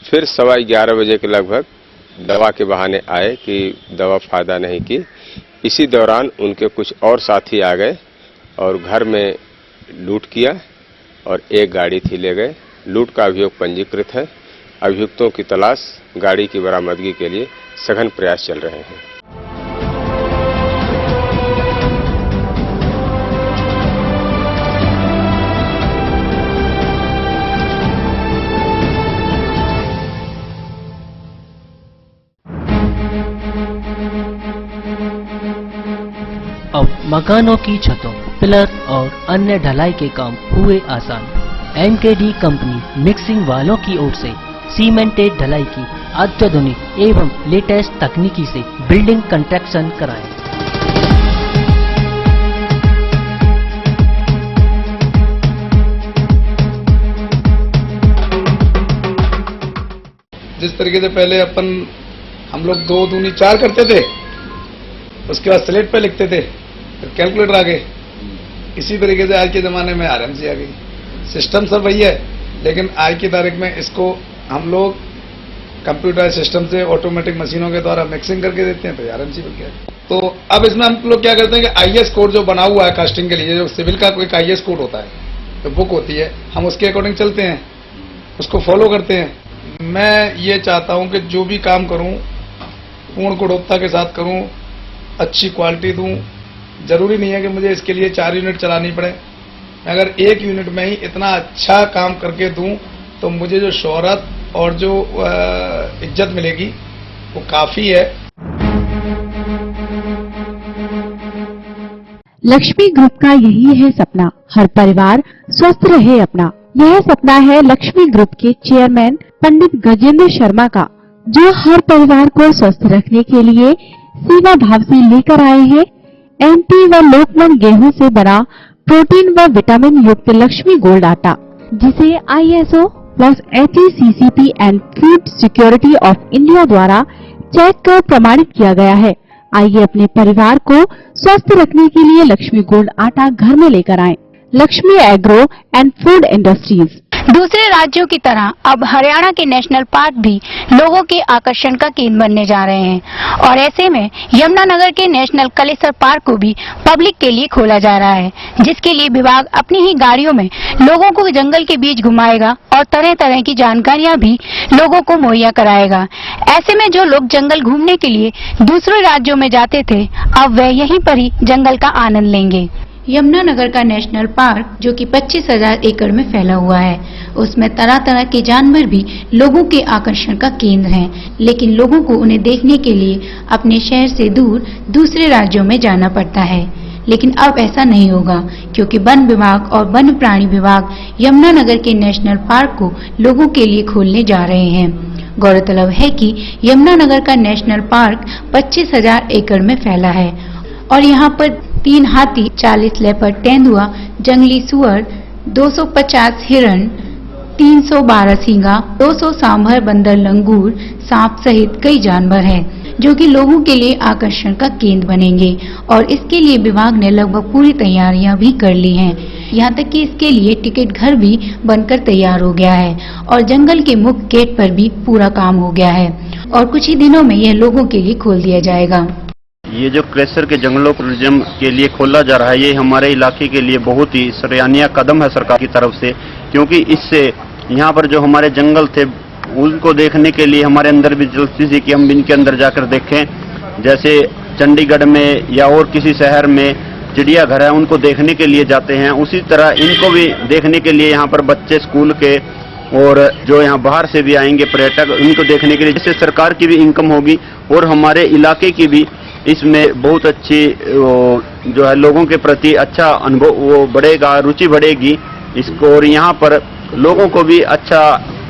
फिर 11:15 बजे के लगभग दवा के बहाने आए कि दवा फायदा नहीं की। इसी दौरान उनके कुछ और साथी आ गए और घर में लूट किया और एक गाड़ी थी ले गए। लूट का अभियोग पंजीकृत है। अभियुक्तों की तलाश, गाड़ी की बरामदगी के लिए सघन प्रयास चल रहे हैं। अब मकानों की छतों, पिलर और अन्य ढलाई के काम हुए आसान। एनकेडी कंपनी मिक्सिंग वालों की ओर से सीमेंटेड ढलाई की अत्याधुनिक एवं लेटेस्ट तकनीकी से बिल्डिंग कंस्ट्रक्शन कराएं। जिस तरीके से पहले हम लोग 2 दूनी 4 करते थे, उसके बाद स्लेट पे लिखते थे, फिर कैलकुलेटर आ गए। इसी तरीके से आज के ज़माने में आरएमसी आ गई। सिस्टम सब वही है, लेकिन आज की तारीख में इसको हम लोग कंप्यूटर सिस्टम से ऑटोमेटिक मशीनों के द्वारा मिक्सिंग करके देते हैं, तो आरएमसी बन गया। तो अब इसमें हम लोग क्या करते हैं कि आईएएस कोड जो बना हुआ है कास्टिंग के लिए, जो सिविल का कोई आईएएस कोड होता है, तो बुक होती है, हम उसके अकॉर्डिंग चलते हैं, उसको फॉलो करते हैं। मैं ये चाहता हूं कि जो भी काम करूं पूर्ण गुणवत्ता के साथ करूं, अच्छी क्वालिटी दूं। जरूरी नहीं है कि मुझे इसके लिए 4 यूनिट चलानी पड़े। अगर 1 यूनिट में ही इतना अच्छा काम करके दूं तो मुझे जो शोहरत और जो इज्जत मिलेगी वो काफी है। लक्ष्मी ग्रुप का यही है सपना, हर परिवार स्वस्थ रहे अपना। यह सपना है लक्ष्मी ग्रुप के चेयरमैन पंडित गजेंद्र शर्मा का, जो हर परिवार को स्वस्थ रखने के लिए सेवा भाव से लेकर आए हैं एमपी व लोकमन गेहूं से बना प्रोटीन व विटामिन युक्त लक्ष्मी गोल्ड आटा, जिसे ISO plus HACCP and food security of India द्वारा चेक कर प्रमाणित किया गया है। आइए अपने परिवार को स्वस्थ रखने के लिए लक्ष्मी गोल्ड आटा घर में लेकर आएं। Lakshmi agro and food industries. दूसरे राज्यों की तरह अब हरियाणा के नेशनल पार्क भी लोगों के आकर्षण का केंद्र बनने जा रहे हैं और ऐसे में यमुनानगर के नेशनल कलेसर पार्क को भी पब्लिक के लिए खोला जा रहा है, जिसके लिए विभाग अपनी ही गाड़ियों में लोगों को जंगल के बीच घुमाएगा और तरह तरह की जानकारियां भी लोगों को मुहैया कराएगा। ऐसे में जो लोग जंगल घूमने के लिए दूसरे राज्यों में जाते थे, अब वह यहीं पर ही जंगल का आनंद लेंगे। यमुनानगर का नेशनल पार्क जो कि 25,000 एकड़ में फैला हुआ है, उसमें तरह तरह के जानवर भी लोगों के आकर्षण का केंद्र हैं, लेकिन लोगों को उन्हें देखने के लिए अपने शहर से दूर दूसरे राज्यों में जाना पड़ता है। लेकिन अब ऐसा नहीं होगा, क्योंकि वन विभाग और वन प्राणी विभाग यमुनानगर के नेशनल पार्क को लोगों के लिए खोलने जा रहे हैं। गौरतलब है कि यमुनानगर का नेशनल पार्क 25,000 एकड़ में फैला है और यहाँ पर 3 हाथी, 40 लेपर्ड तेंदुआ, जंगली सुअर, 250 हिरण, 312 सींगा, 200 सांभर बंदर, लंगूर, सांप सहित कई जानवर हैं, जो कि लोगों के लिए आकर्षण का केंद्र बनेंगे और इसके लिए विभाग ने लगभग पूरी तैयारियां भी कर ली हैं। यहाँ तक कि इसके लिए टिकट घर भी बनकर तैयार हो गया है और जंगल के मुख्य गेट पर भी पूरा काम हो गया है और कुछ ही दिनों में यह लोगों के लिए खोल दिया जाएगा। ये जो क्लेसर के जंगलों टूरिज्म के लिए खोला जा रहा है, ये हमारे इलाके के लिए बहुत ही सराहनीय कदम है सरकार की तरफ से, क्योंकि इससे यहाँ पर जो हमारे जंगल थे उनको देखने के लिए हमारे अंदर भी दिलचस्पी थी कि हम इनके अंदर जाकर देखें। जैसे चंडीगढ़ में या और किसी शहर में चिड़ियाघर है, उनको देखने के लिए जाते हैं, उसी तरह इनको भी देखने के लिए यहाँ पर बच्चे स्कूल के और जो यहाँ बाहर से भी आएंगे पर्यटक, उनको देखने के लिए, जिससे सरकार की भी इनकम होगी और हमारे इलाके की भी इसमें बहुत अच्छी जो है लोगों के प्रति अच्छा अनुभव वो बढ़ेगा, रुचि बढ़ेगी इसको, और यहाँ पर लोगों को भी अच्छा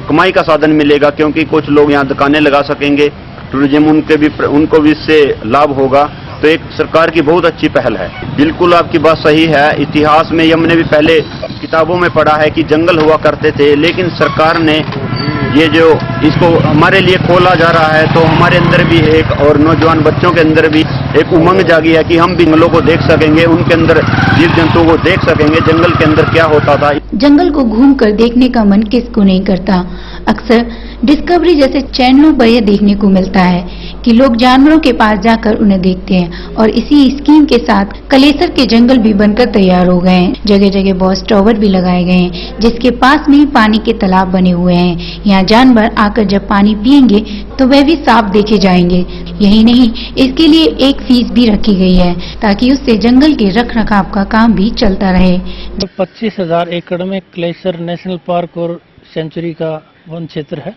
कमाई का साधन मिलेगा, क्योंकि कुछ लोग यहाँ दुकानें लगा सकेंगे, टूरिज्म उनको भी इससे लाभ होगा। तो एक सरकार की बहुत अच्छी पहल है। बिल्कुल आपकी बात सही है। इतिहास में हमने भी पहले किताबों में पढ़ा है कि जंगल हुआ करते थे, लेकिन सरकार ने ये जो इसको हमारे लिए खोला जा रहा है, तो हमारे अंदर भी एक और नौजवान बच्चों के अंदर भी एक उमंग जागी है कि हम भी जंगलों को देख सकेंगे, उनके अंदर जीव जंतुओं को देख सकेंगे, जंगल के अंदर क्या होता था। जंगल को घूमकर देखने का मन किसको नहीं करता। अक्सर डिस्कवरी जैसे चैनलों पर यह देखने को मिलता है कि लोग जानवरों के पास जाकर उन्हें देखते हैं और इसी स्कीम के साथ कलेसर के जंगल भी बनकर तैयार हो गए हैं। जगह जगह बॉस टावर भी लगाए गए हैं, जिसके पास में ही पानी के तालाब बने हुए हैं। यहाँ जानवर आकर जब पानी पिएंगे तो वह भी साफ देखे जाएंगे। यही नहीं, इसके लिए एक फीस भी रखी गई है ताकि उससे जंगल के रख रखाव का काम भी चलता रहे। 25,000 एकड़ में क्लेसर नेशनल पार्क और सेंचुरी का वन क्षेत्र है।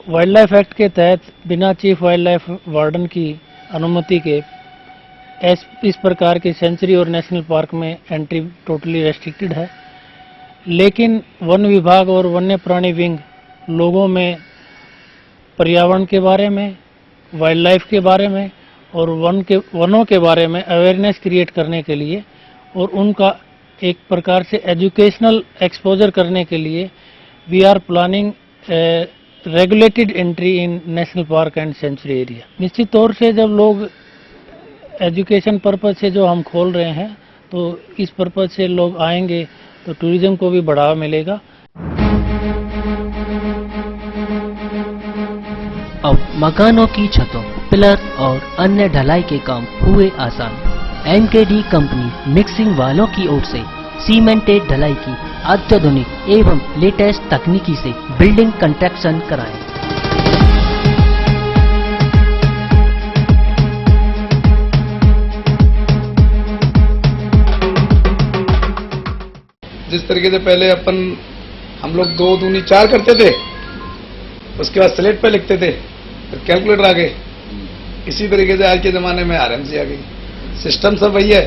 वाइल्ड लाइफ एक्ट के तहत बिना चीफ वाइल्ड लाइफ वार्डन की अनुमति के इस प्रकार के सेंचुरी और नेशनल पार्क में एंट्री टोटली रेस्ट्रिक्टेड है। लेकिन वन विभाग और वन्य प्राणी विंग लोगों में पर्यावरण के बारे में, वाइल्ड लाइफ के बारे में और वनों के बारे में अवेयरनेस क्रिएट करने के लिए और उनका एक प्रकार से एजुकेशनल एक्सपोजर करने के लिए we are planning regulated entry in national park and sanctuary area. निश्चित तौर से जब लोग एजुकेशन पर्पज से जो हम खोल रहे हैं तो इस पर्पज से लोग आएंगे तो टूरिज्म को भी बढ़ावा मिलेगा। अब मकानों की छतों, पिलर और अन्य ढलाई के काम हुए आसान। एनकेडी कंपनी मिक्सिंग वालों की ओर से सीमेंटेड ढलाई की अत्याधुनिक एवं लेटेस्ट तकनीकी से बिल्डिंग कंस्ट्रक्शन कराएं। जिस तरीके से पहले हम लोग 2 दूनी 4 करते थे, उसके बाद स्लेट पे लिखते थे, फिर कैलकुलेटर आ गए। इसी तरीके से आज के ज़माने में आरएमसी आ गई। सिस्टम सब वही है,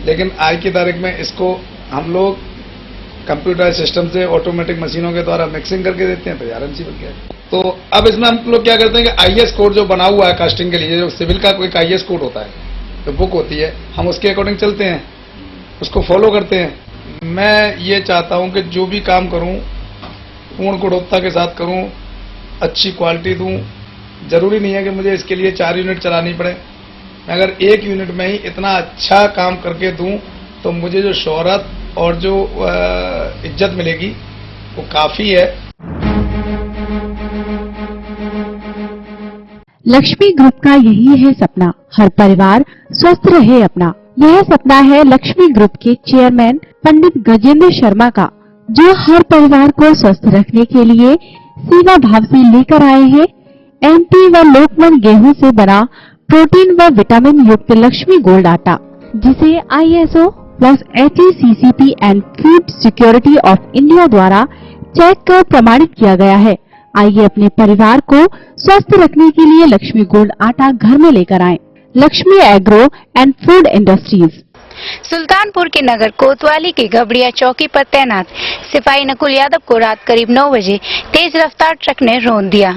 लेकिन आज की तारीख में इसको हम लोग कंप्यूटर सिस्टम से ऑटोमेटिक मशीनों के द्वारा मिक्सिंग करके देते हैं, तो आरएमसी बन गया। तो अब इसमें हम लोग क्या करते हैं कि आईएस कोड जो बना हुआ है कास्टिंग के लिए, जो सिविल का कोई आईएस कोड होता है, जो बुक होती है, हम उसके अकॉर्डिंग चलते हैं, उसको फॉलो करते हैं। मैं ये चाहता हूं कि जो भी काम करूं पूर्ण गुणवत्ता के साथ करूं, अच्छी क्वालिटी दूं। जरूरी नहीं है कि मुझे इसके लिए 4 यूनिट चलानी पड़े। मैं अगर 1 यूनिट में ही इतना अच्छा काम करके दूं तो मुझे जो शोहरत और जो इज्जत मिलेगी वो काफी है। लक्ष्मी ग्रुप का यही है सपना, हर परिवार स्वस्थ रहे अपना। यह सपना है लक्ष्मी ग्रुप के चेयरमैन पंडित गजेंद्र शर्मा का, जो हर परिवार को स्वस्थ रखने के लिए सेवा भाव से लेकर आए हैं एमपी व लोकमन गेहूं से बना प्रोटीन व विटामिन युक्त लक्ष्मी गोल्ड आटा, जिसे ISO plus HACCP and food security of India द्वारा चेक कर प्रमाणित किया गया है। आइए अपने परिवार को स्वस्थ रखने के लिए लक्ष्मी गोल्ड आटा घर में लेकर आएं। Lakshmi agro and food industries. Sultanpur के नगर कोतवाली के गबड़िया चौकी पर तैनात सिपाही नकुल यादव को रात करीब 9 बजे तेज रफ्तार ट्रक ने रौंद दिया,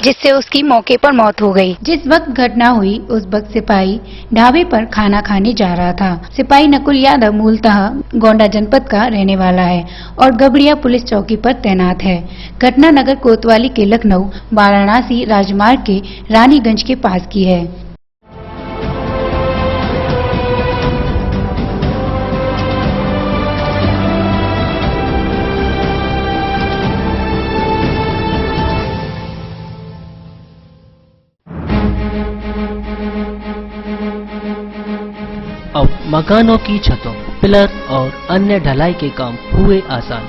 जिससे उसकी मौके पर मौत हो गई। जिस वक्त घटना हुई उस वक्त सिपाही ढाबे पर खाना खाने जा रहा था। सिपाही नकुल यादव मूलतः गोंडा जनपद का रहने वाला है और गबड़िया पुलिस चौकी पर तैनात है। घटना नगर कोतवाली के लखनऊ वाराणसी राजमार्ग के रानीगंज के पास की है। अब मकानों की छतों, पिलर और अन्य ढलाई के काम हुए आसान।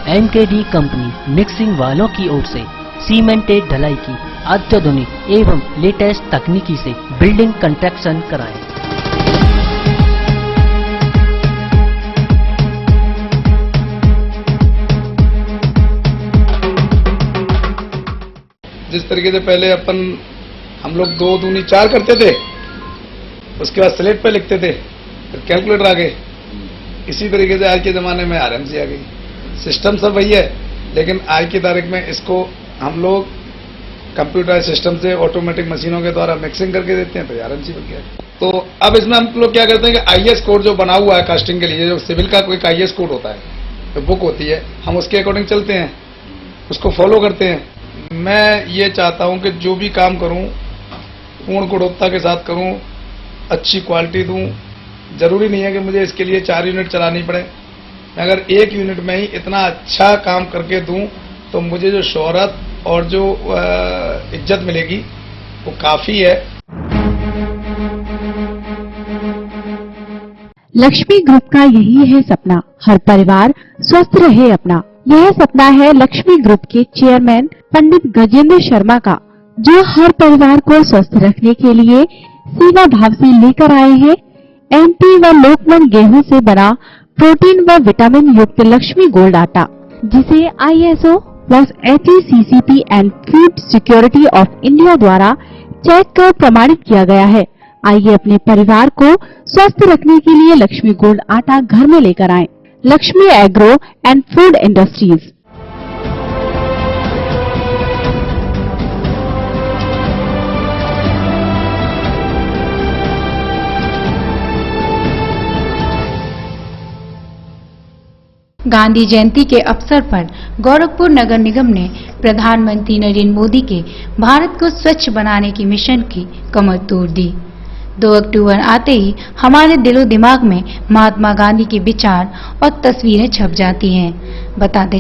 एनकेडी कंपनी मिक्सिंग वालों की ओर से सीमेंटेड ढलाई की अत्याधुनिक एवं लेटेस्ट तकनीकी से बिल्डिंग कंस्ट्रक्शन कराएं। जिस तरीके से पहले हम लोग 2 दूनी 4 करते थे, उसके बाद स्लेट पे लिखते थे, फिर कैलकुलेटर आ गए। इसी तरीके से आज के ज़माने में आरएमसी आ गई। सिस्टम सब वही है, लेकिन आज की तारीख में इसको हम लोग कंप्यूटर सिस्टम से ऑटोमेटिक मशीनों के द्वारा मिक्सिंग करके देते हैं, तो आरएमसी बन गया। तो अब इसमें हम लोग क्या करते हैं कि आईएस कोड जो बना हुआ है कास्टिंग के लिए, जो सिविल का कोई आईएस कोड होता है, जो बुक होती है, हम उसके अकॉर्डिंग चलते हैं, उसको फॉलो करते हैं। मैं ये चाहता हूं कि जो भी काम करूं पूर्ण गुणवत्ता के साथ करूं, अच्छी क्वालिटी दूं। जरूरी नहीं है कि मुझे इसके लिए 4 यूनिट चलानी पड़े। मैं अगर 1 यूनिट में ही इतना अच्छा काम करके दूं तो मुझे जो शोहरत और जो इज्जत मिलेगी वो काफी है। लक्ष्मी ग्रुप का यही है सपना, हर परिवार स्वस्थ रहे अपना। यह सपना है लक्ष्मी ग्रुप के चेयरमैन पंडित गजेंद्र शर्मा का, जो हर परिवार को स्वस्थ रखने के लिए सेवा भाव से लेकर आए हैं एमपी व लोकमन गेहूं से बना प्रोटीन व विटामिन युक्त लक्ष्मी गोल्ड आटा, जिसे ISO plus HACCP and food security of India द्वारा चेक कर प्रमाणित किया गया है। आइए अपने परिवार को स्वस्थ रखने के लिए लक्ष्मी गोल्ड आटा घर में लेकर आएं। Lakshmi agro and food industries. Gandhi Jayanti के अवसर पर गोरखपुर नगर निगम ने प्रधानमंत्री नरेंद्र मोदी के भारत को स्वच्छ बनाने की मिशन की कमर तोड़ दी। 2 अक्टूबर आते ही हमारे दिलो दिमाग में महात्मा गांधी के विचार और तस्वीरें छप जाती हैं। बताते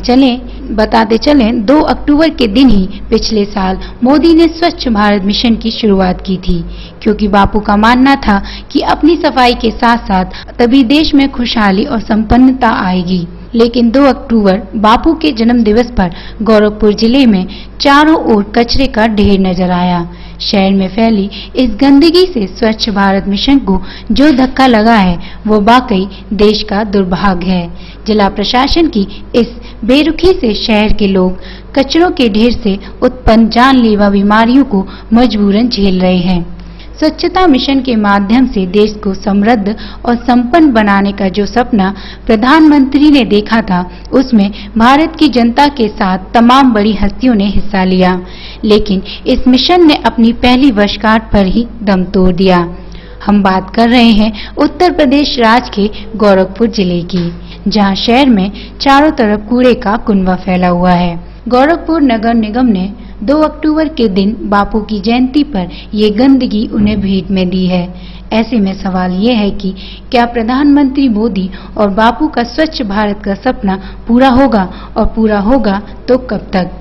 चलें 2 अक्टूबर के दिन ही पिछले साल मोदी ने स्वच्छ भारत मिशन की शुरुआत की थी, क्योंकि बापू का मानना था कि अपनी सफाई के साथ साथ तभी देश में खुशहाली और संपन्नता आएगी। लेकिन 2 अक्टूबर बापू के जन्म दिवस पर गोरखपुर जिले में चारों ओर कचरे का ढेर नजर आया। शहर में फैली इस गंदगी से स्वच्छ भारत मिशन को जो धक्का लगा है वो वाकई देश का दुर्भाग्य है। जिला प्रशासन की इस बेरुखी से शहर के लोग कचरों के ढेर से उत्पन्न जानलेवा बीमारियों को मजबूरन झेल रहे हैं। स्वच्छता मिशन के माध्यम से देश को समृद्ध और संपन्न बनाने का जो सपना प्रधानमंत्री ने देखा था, उसमें भारत की जनता के साथ तमाम बड़ी हस्तियों ने हिस्सा लिया, लेकिन इस मिशन ने अपनी पहली वर्षगांठ पर ही दम तोड़ दिया। हम बात कर रहे हैं उत्तर प्रदेश राज्य के गोरखपुर जिले की, जहां शहर में चारों तरफ कूड़े का कुनबा फैला हुआ है। गोरखपुर नगर निगम ने 2 अक्टूबर के दिन बापू की जयंती पर ये गंदगी उन्हें भेंट में दी है। ऐसे में सवाल ये है कि क्या प्रधानमंत्री मोदी और बापू का स्वच्छ भारत का सपना पूरा होगा, और पूरा होगा तो कब तक?